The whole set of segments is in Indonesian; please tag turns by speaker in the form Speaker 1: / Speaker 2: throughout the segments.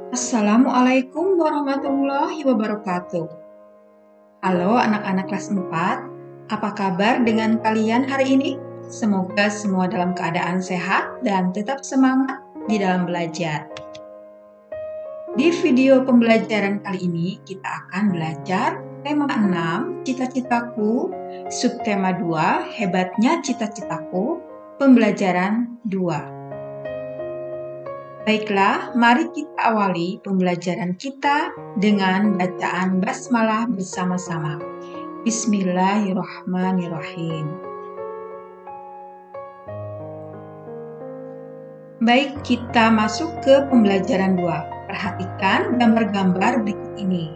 Speaker 1: Assalamualaikum warahmatullahi wabarakatuh. Halo anak-anak kelas 4, apa kabar dengan kalian hari ini? Semoga semua dalam keadaan sehat dan tetap semangat di dalam belajar. Di video pembelajaran kali ini kita akan belajar tema 6, cita-citaku, subtema 2, hebatnya cita-citaku, pembelajaran 2. Baiklah, mari kita awali pembelajaran kita dengan bacaan basmalah bersama-sama. Bismillahirrahmanirrahim. Baik, kita masuk ke pembelajaran 2. Perhatikan gambar-gambar berikut ini.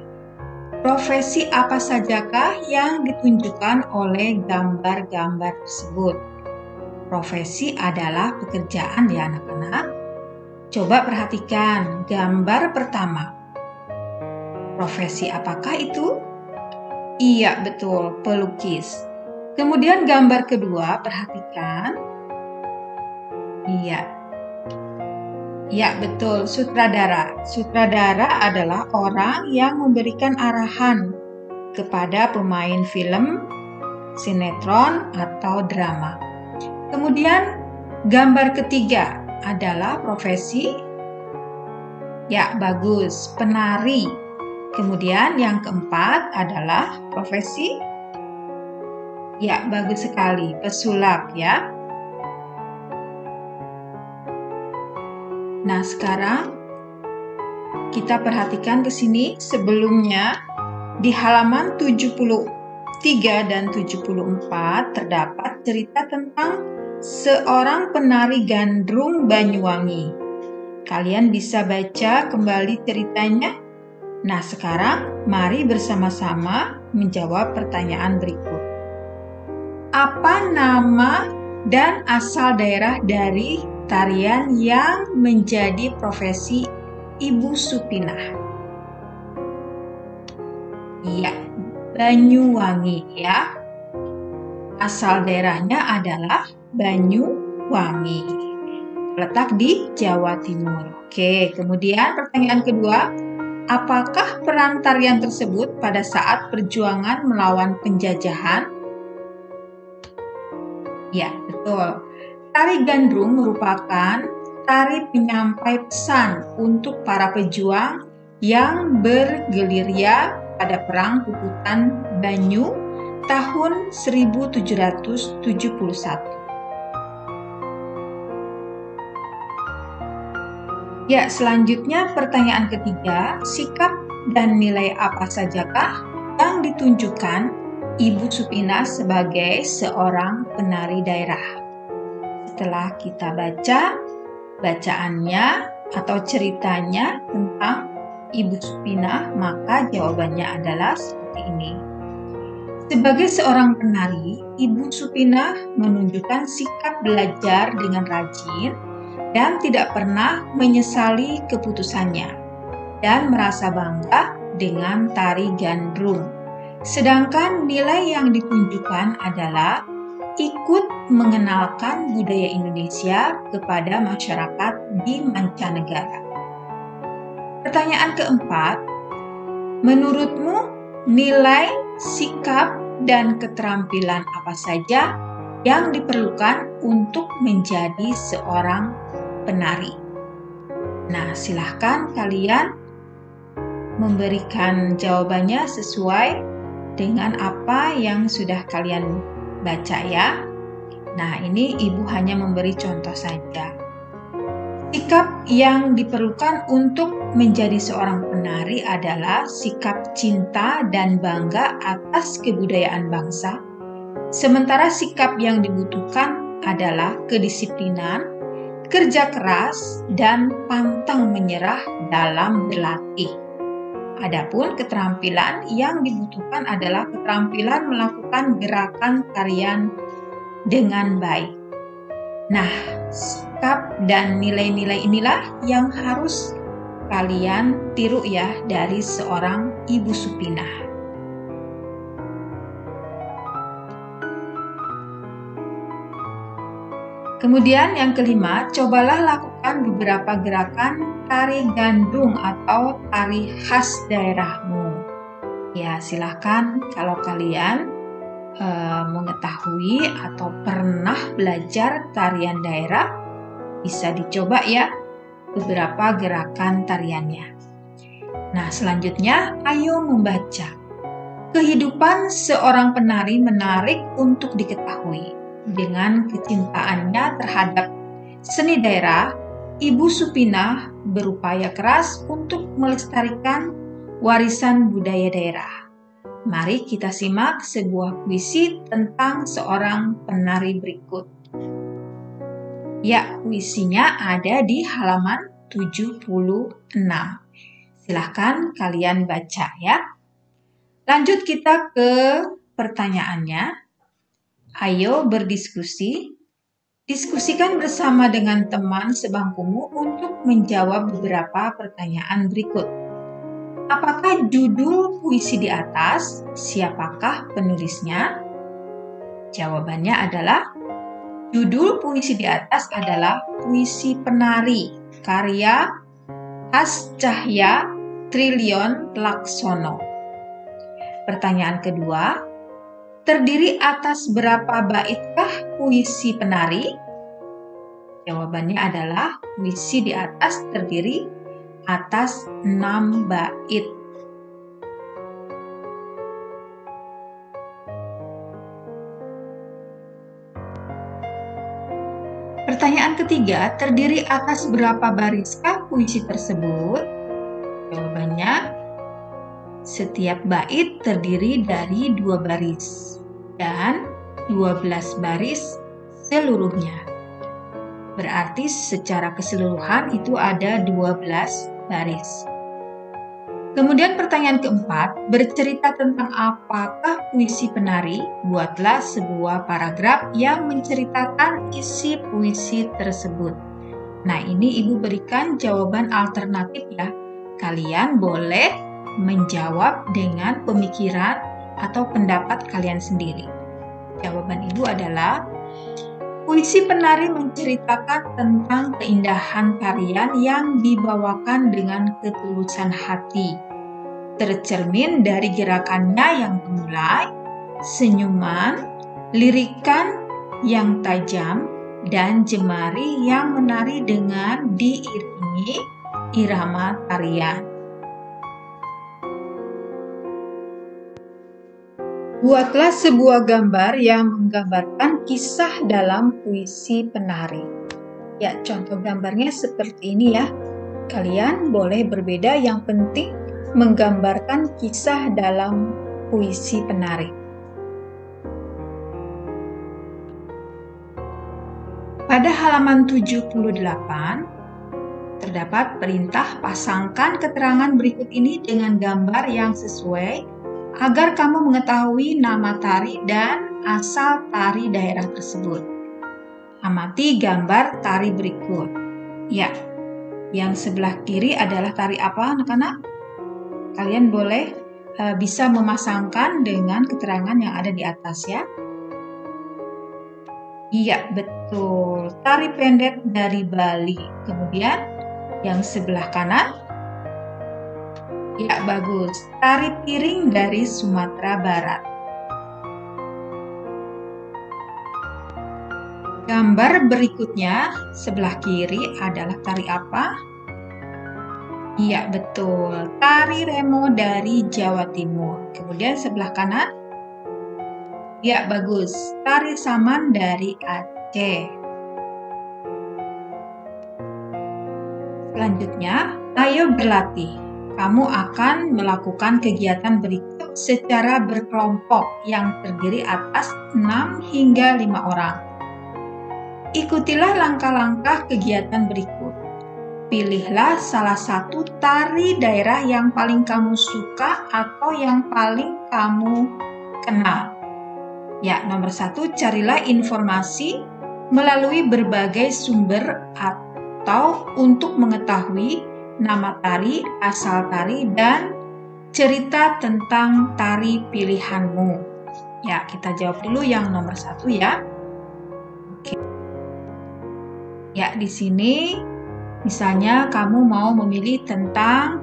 Speaker 1: Profesi apa sajakah yang ditunjukkan oleh gambar-gambar tersebut? Profesi adalah pekerjaan ya anak-anak. Coba perhatikan gambar pertama. Profesi apakah itu? Iya, betul, pelukis. Kemudian gambar kedua, perhatikan. Iya, betul, sutradara. Sutradara adalah orang yang memberikan arahan kepada pemain film, sinetron, atau drama. Kemudian gambar ketiga adalah profesi, ya bagus, penari. Kemudian yang keempat adalah profesi, ya bagus sekali, pesulap ya. Nah sekarang kita perhatikan ke sini. Sebelumnya di halaman 73 dan 74 terdapat cerita tentang seorang penari gandrung Banyuwangi. Kalian bisa baca kembali ceritanya. Nah, sekarang mari bersama-sama menjawab pertanyaan berikut. Apa nama dan asal daerah dari tarian yang menjadi profesi Ibu Supinah? Iya, Banyuwangi ya. Asal daerahnya adalah Banyuwangi, terletak di Jawa Timur. Oke, kemudian pertanyaan kedua, apakah peran tarian tersebut pada saat perjuangan melawan penjajahan? Ya, betul. Tari gandrung merupakan tari penyampai pesan untuk para pejuang yang bergerilya pada Perang Puputan Banyu tahun 1771. Ya, selanjutnya pertanyaan ketiga, sikap dan nilai apa sajakah yang ditunjukkan Ibu Supinah sebagai seorang penari daerah? Setelah kita baca bacaannya atau ceritanya tentang Ibu Supinah, maka jawabannya adalah seperti ini. Sebagai seorang penari, Ibu Supinah menunjukkan sikap belajar dengan rajin dan tidak pernah menyesali keputusannya dan merasa bangga dengan tari gandrung. Sedangkan nilai yang ditunjukkan adalah ikut mengenalkan budaya Indonesia kepada masyarakat di mancanegara. Pertanyaan keempat, menurutmu nilai, sikap, dan keterampilan apa saja yang diperlukan untuk menjadi seorang penari? Nah, silahkan kalian memberikan jawabannya sesuai dengan apa yang sudah kalian baca ya. Nah, ini Ibu hanya memberi contoh saja. Sikap yang diperlukan untuk menjadi seorang penari adalah sikap cinta dan bangga atas kebudayaan bangsa. Sementara sikap yang dibutuhkan adalah kedisiplinan, kerja keras, dan pantang menyerah dalam berlatih. Adapun keterampilan yang dibutuhkan adalah keterampilan melakukan gerakan tarian dengan baik. Nah, sikap dan nilai-nilai inilah yang harus kalian tiru ya dari seorang Ibu Supinah. Kemudian yang kelima, cobalah lakukan menunjukkan beberapa gerakan tari gandrung atau tari khas daerahmu. Ya, silakan kalau kalian mengetahui atau pernah belajar tarian daerah, bisa dicoba ya beberapa gerakan tariannya. Nah, selanjutnya ayo membaca. Kehidupan seorang penari menarik untuk diketahui. Dengan kecintaannya terhadap seni daerah, Ibu Supina berupaya keras untuk melestarikan warisan budaya daerah. Mari kita simak sebuah puisi tentang seorang penari berikut. Ya, puisinya ada di halaman 76. Silahkan kalian baca ya. Lanjut kita ke pertanyaannya. Ayo berdiskusi. Diskusikan bersama dengan teman sebangkumu untuk menjawab beberapa pertanyaan berikut. Apakah judul puisi di atas? Siapakah penulisnya? Jawabannya adalah judul puisi di atas adalah Puisi Penari, karya Hascahya Trilion Laksono. Pertanyaan kedua, terdiri atas berapa baitkah puisi penari? Jawabannya adalah puisi di atas terdiri atas 6 bait. Pertanyaan ketiga, terdiri atas berapa bariskah puisi tersebut? Jawabannya, setiap bait terdiri dari 2 baris dan 12 baris seluruhnya. Berarti secara keseluruhan itu ada 12 baris. Kemudian pertanyaan keempat, bercerita tentang apakah puisi penari? Buatlah sebuah paragraf yang menceritakan isi puisi tersebut. Nah, ini Ibu berikan jawaban alternatif ya. Kalian boleh menjawab dengan pemikiran atau pendapat kalian sendiri. Jawaban Ibu adalah puisi penari menceritakan tentang keindahan tarian yang dibawakan dengan ketulusan hati, tercermin dari gerakannya yang gemulai, senyuman, lirikan yang tajam, dan jemari yang menari dengan diiringi irama tarian. Buatlah sebuah gambar yang menggambarkan kisah dalam puisi penari. Ya, contoh gambarnya seperti ini ya. Kalian boleh berbeda, yang penting menggambarkan kisah dalam puisi penari. Pada halaman 78, terdapat perintah pasangkan keterangan berikut ini dengan gambar yang sesuai agar kamu mengetahui nama tari dan asal tari daerah tersebut. Amati gambar tari berikut. Ya, yang sebelah kiri adalah tari apa, anak-anak? Kalian boleh bisa memasangkan dengan keterangan yang ada di atas ya. Iya, betul. Tari pendek dari Bali. Kemudian yang sebelah kanan, ya, bagus. Tari piring dari Sumatera Barat. Gambar berikutnya sebelah kiri adalah tari apa? Iya, betul. Tari remo dari Jawa Timur. Kemudian sebelah kanan, ya, bagus. Tari saman dari Aceh. Selanjutnya, ayo berlatih. Kamu akan melakukan kegiatan berikut secara berkelompok yang terdiri atas 6 hingga 5 orang. Ikutilah langkah-langkah kegiatan berikut. Pilihlah salah satu tari daerah yang paling kamu suka atau yang paling kamu kenal. Ya, nomor 1, carilah informasi melalui berbagai sumber atau untuk mengetahui nama tari, asal tari, dan cerita tentang tari pilihanmu. Ya, kita jawab dulu yang nomor 1 ya. Oke. Ya, di sini Misalnya kamu mau memilih tentang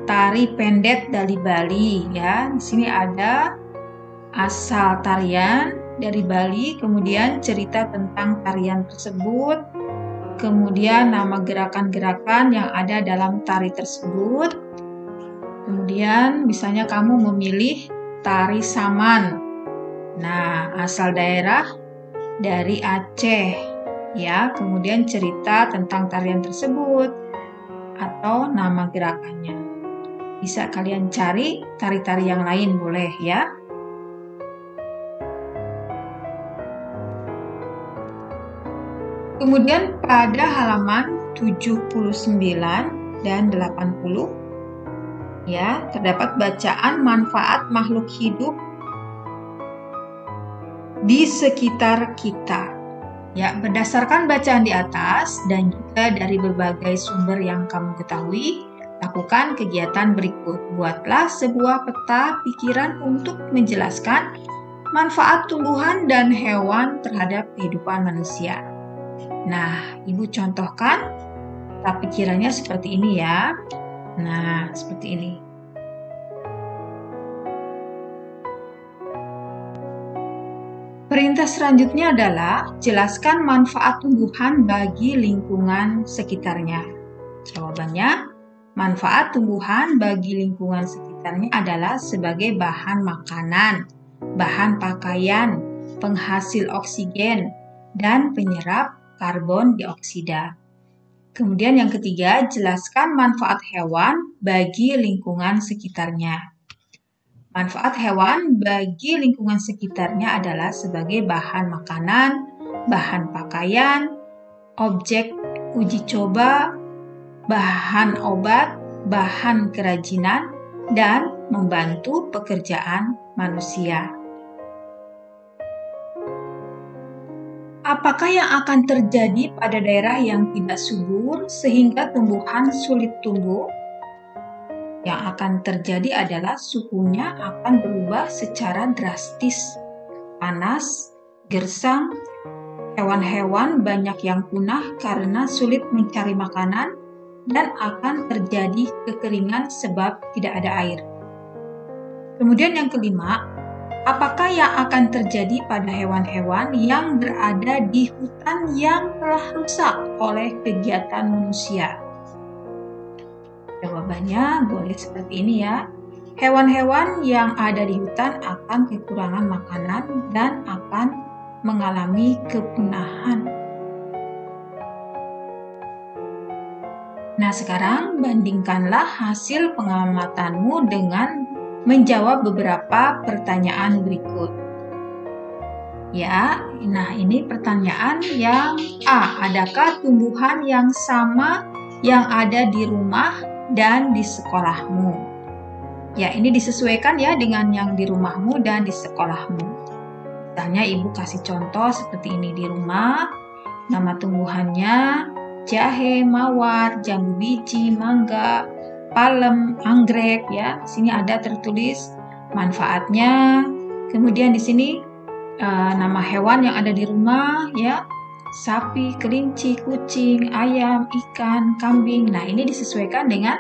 Speaker 1: tari pendet dari Bali ya. Di sini ada asal tarian dari Bali, kemudian cerita tentang tarian tersebut, kemudian nama gerakan-gerakan yang ada dalam tari tersebut. Kemudian misalnya kamu memilih tari Saman. Nah, asal daerah dari Aceh. Ya, kemudian cerita tentang tarian tersebut atau nama gerakannya. Bisa kalian cari tari-tari yang lain boleh ya. Kemudian pada halaman 79 dan 80 ya, terdapat bacaan manfaat makhluk hidup di sekitar kita. Ya, berdasarkan bacaan di atas dan juga dari berbagai sumber yang kamu ketahui, lakukan kegiatan berikut. Buatlah sebuah peta pikiran untuk menjelaskan manfaat tumbuhan dan hewan terhadap kehidupan manusia. Nah, Ibu contohkan peta pikirannya seperti ini ya. Nah, seperti ini. Perintah selanjutnya adalah jelaskan manfaat tumbuhan bagi lingkungan sekitarnya. Jawabannya, manfaat tumbuhan bagi lingkungan sekitarnya adalah sebagai bahan makanan, bahan pakaian, penghasil oksigen, dan penyerap karbon dioksida. Kemudian yang ketiga, jelaskan manfaat hewan bagi lingkungan sekitarnya. Manfaat hewan bagi lingkungan sekitarnya adalah sebagai bahan makanan, bahan pakaian, objek uji coba, bahan obat, bahan kerajinan, dan membantu pekerjaan manusia. Apakah yang akan terjadi pada daerah yang tidak subur sehingga tumbuhan sulit tumbuh? Yang akan terjadi adalah suhunya akan berubah secara drastis. Panas, gersang, hewan-hewan banyak yang punah karena sulit mencari makanan, dan akan terjadi kekeringan sebab tidak ada air. Kemudian yang kelima, apakah yang akan terjadi pada hewan-hewan yang berada di hutan yang telah rusak oleh kegiatan manusia? Jawabannya boleh seperti ini ya. Hewan-hewan yang ada di hutan akan kekurangan makanan dan akan mengalami kepunahan. Nah, sekarang bandingkanlah hasil pengamatanmu dengan menjawab beberapa pertanyaan berikut. Ya, nah ini pertanyaan yang A. Adakah tumbuhan yang sama yang ada di rumah dan di sekolahmu? Ya, ini disesuaikan ya dengan yang di rumahmu dan di sekolahmu. Misalnya Ibu kasih contoh seperti ini di rumah. Nama tumbuhannya jahe, mawar, jambu biji, mangga, palem, anggrek ya. Di sini ada tertulis manfaatnya. Kemudian di sini nama hewan yang ada di rumah ya. Sapi, kelinci, kucing, ayam, ikan, kambing. Nah, ini disesuaikan dengan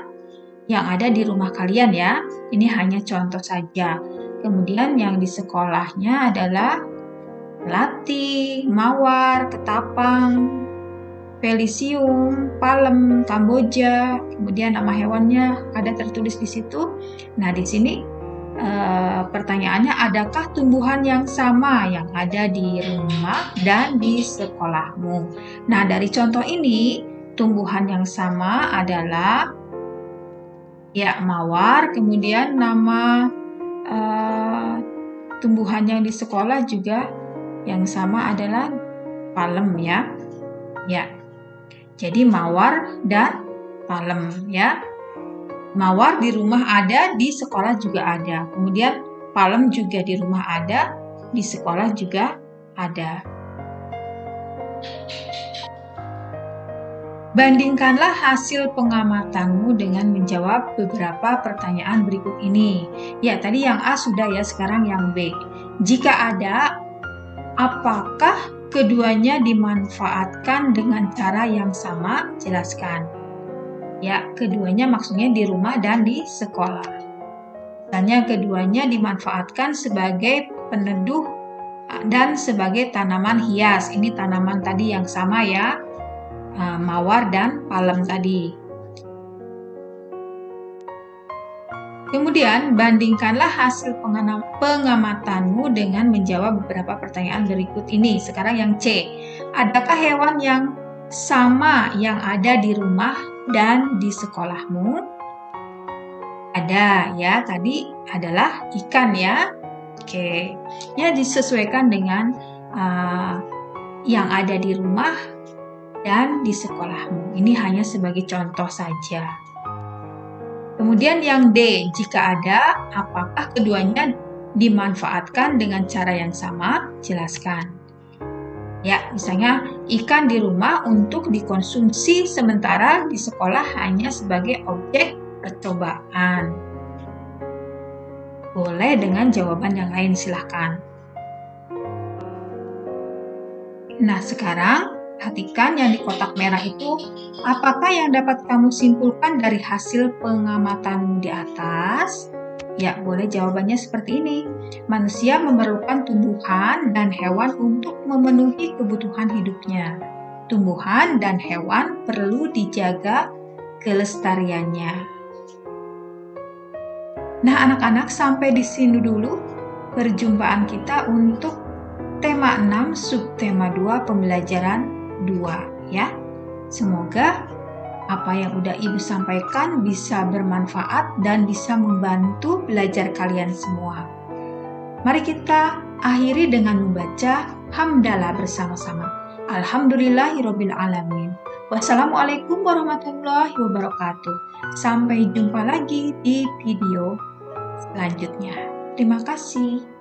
Speaker 1: yang ada di rumah kalian ya. Ini hanya contoh saja. Kemudian yang di sekolahnya adalah melati, mawar, ketapang, felicium, palem, kamboja. Kemudian nama hewannya ada tertulis di situ. Nah, di sini pertanyaannya, adakah tumbuhan yang sama yang ada di rumah dan di sekolahmu? Nah, dari contoh ini, tumbuhan yang sama adalah ya mawar, kemudian nama tumbuhan yang di sekolah juga yang sama adalah palem ya. Ya. Jadi mawar dan palem ya. Mawar di rumah ada, di sekolah juga ada. Kemudian palem juga di rumah ada, di sekolah juga ada. Bandingkanlah hasil pengamatanmu dengan menjawab beberapa pertanyaan berikut ini. Ya, tadi yang A sudah ya, sekarang yang B. Jika ada, apakah keduanya dimanfaatkan dengan cara yang sama? Jelaskan. Ya, keduanya maksudnya di rumah dan di sekolah. Misalnya keduanya dimanfaatkan sebagai peneduh dan sebagai tanaman hias. Ini tanaman tadi yang sama ya, mawar dan palem tadi. Kemudian bandingkanlah hasil pengamatanmu dengan menjawab beberapa pertanyaan berikut ini. Sekarang yang C. Adakah hewan yang sama yang ada di rumah dan di sekolahmu? Ada ya, tadi adalah ikan ya. Oke, ya disesuaikan dengan yang ada di rumah dan di sekolahmu. Ini hanya sebagai contoh saja. Kemudian yang D, jika ada, apakah keduanya dimanfaatkan dengan cara yang sama? Jelaskan. Ya, misalnya ikan di rumah untuk dikonsumsi, sementara di sekolah hanya sebagai objek percobaan. Boleh dengan jawaban yang lain, silahkan. Nah, sekarang perhatikan yang di kotak merah itu, apakah yang dapat kamu simpulkan dari hasil pengamatanmu di atas? Ya, boleh jawabannya seperti ini. Manusia memerlukan tumbuhan dan hewan untuk memenuhi kebutuhan hidupnya. Tumbuhan dan hewan perlu dijaga kelestariannya. Nah, anak-anak, sampai di sini dulu perjumpaan kita untuk tema 6 subtema 2 pembelajaran 2 ya. Semoga apa yang udah Ibu sampaikan bisa bermanfaat dan bisa membantu belajar kalian semua. Mari kita akhiri dengan membaca hamdalah bersama-sama. Alhamdulillahirabbil alamin. Wassalamualaikum warahmatullahi wabarakatuh. Sampai jumpa lagi di video selanjutnya. Terima kasih.